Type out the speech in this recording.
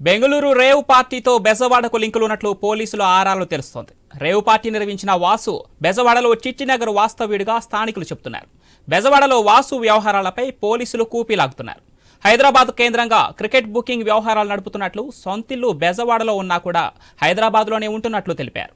Bengaluru rave పార్టీతో బెజవాడకు లింకులున్నట్లు పోలీసుల ఆరాలు తెలుస్తోంది. రేవ్ పార్టీ నిర్వహించిన వాసు బెజవాడలో చిట్టినగర్ వాస్తవ్యుడిగా స్థానికులు చెబుతున్నారు. బెజవాడలో వాసు వ్యవహారాలపై పోలీసులు కూపీలాగుతున్నారు. హైదరాబాద్ కేంద్రంగా క్రికెట్ బుకింగ్ వ్యవహారాలు నడుపుతున్నట్లు, సొంతిల్లు బెజవాడలో ఉన్నా కూడా హైదరాబాద్లోనే ఉంటున్నట్లు తెలిపారు.